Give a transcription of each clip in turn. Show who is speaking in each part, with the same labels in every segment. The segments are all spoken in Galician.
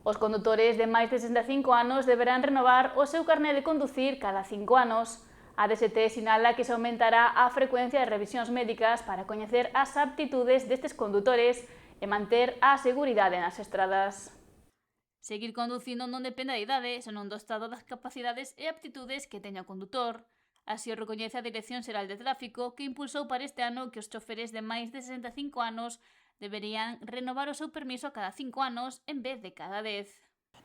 Speaker 1: Os condutores de máis de 65 anos deberán renovar o seu carné de conducir cada 5 anos. A DST sinala que se aumentará a frecuencia de revisións médicas para coñecer as aptitudes destes condutores e manter a seguridade nas estradas. Seguir conducindo non depende da idade, senón do estado das capacidades e aptitudes que teña o condutor. Así o recoñece a Dirección Xeral de Tráfico, que impulsou para este ano que os choferes de máis de 65 anos deberían renovar o seu permiso a cada 5 anos en vez de cada 10.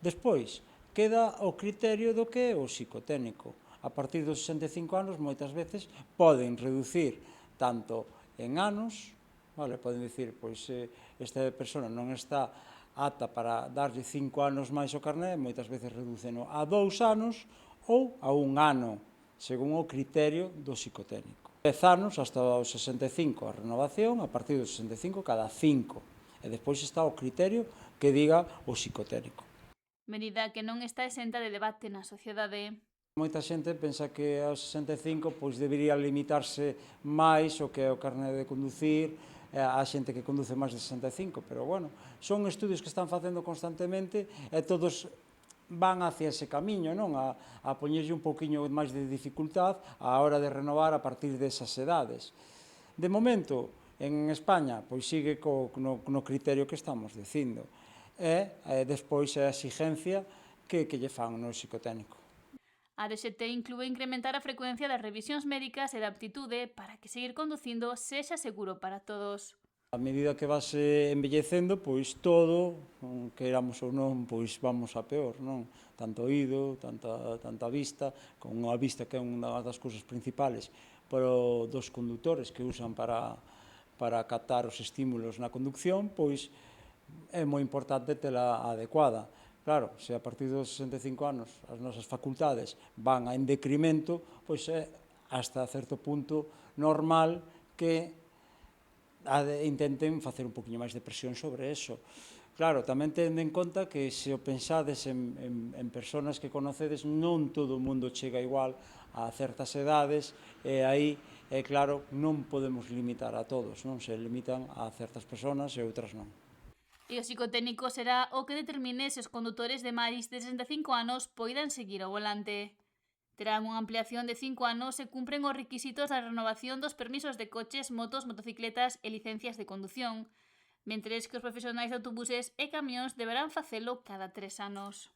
Speaker 2: Despois, queda o criterio do que é o psicotécnico. A partir dos 65 anos, moitas veces, poden reducir tanto en anos, vale, poden dicir, pois, esta persona non está apta para darlle 5 anos máis o carné, moitas veces reduceno a 2 anos ou a 1 ano, según o criterio do psicotécnico. 10 anos, hasta os 65 a renovación, a partir dos 65 cada 5. E despois está o criterio que diga o psicotécnico.
Speaker 1: Medida que non está exenta de debate na sociedade.
Speaker 2: Moita xente pensa que aos 65 pois debería limitarse máis o que é o carné de conducir a xente que conduce máis de 65, pero bueno, son estudios que están facendo constantemente e todos van hacia ese camiño, non? A poñerlle un pouquiño máis de dificultad á hora de renovar a partir desas edades. De momento, en España, pois sigue no criterio que estamos dicindo e despois é a exigencia que lle fan no psicotécnico.
Speaker 1: A DST inclúe incrementar a frecuencia das revisións médicas e de aptitude para que seguir conducindo sexa seguro para todos.
Speaker 2: A medida que vas envellecendo, pois todo, queiramos ou non, pois vamos a peor, non? Tanto oído, tanta vista, con a vista que é unha das cousas principales dos condutores que usan para captar os estímulos na conducción, pois é moi importante tela adecuada. Claro, se a partir dos 65 anos as nosas facultades van en decremento, pois é hasta certo punto normal que intenten facer un poquinho máis de presión sobre eso. Claro, tamén tendo en conta que se o pensades en persoas que conocedes, non todo o mundo chega igual a certas edades e aí, claro, non podemos limitar a todos, non se limitan a certas persoas e outras non.
Speaker 1: E o psicotécnico será o que determine se os condutores de máis de 65 anos poidan seguir ao volante. Terán unha ampliación de 5 anos se cumpren os requisitos da renovación dos permisos de coches, motos, motocicletas e licencias de condución, mentres que os profesionais de autobuses e camións deberán facelo cada 3 anos.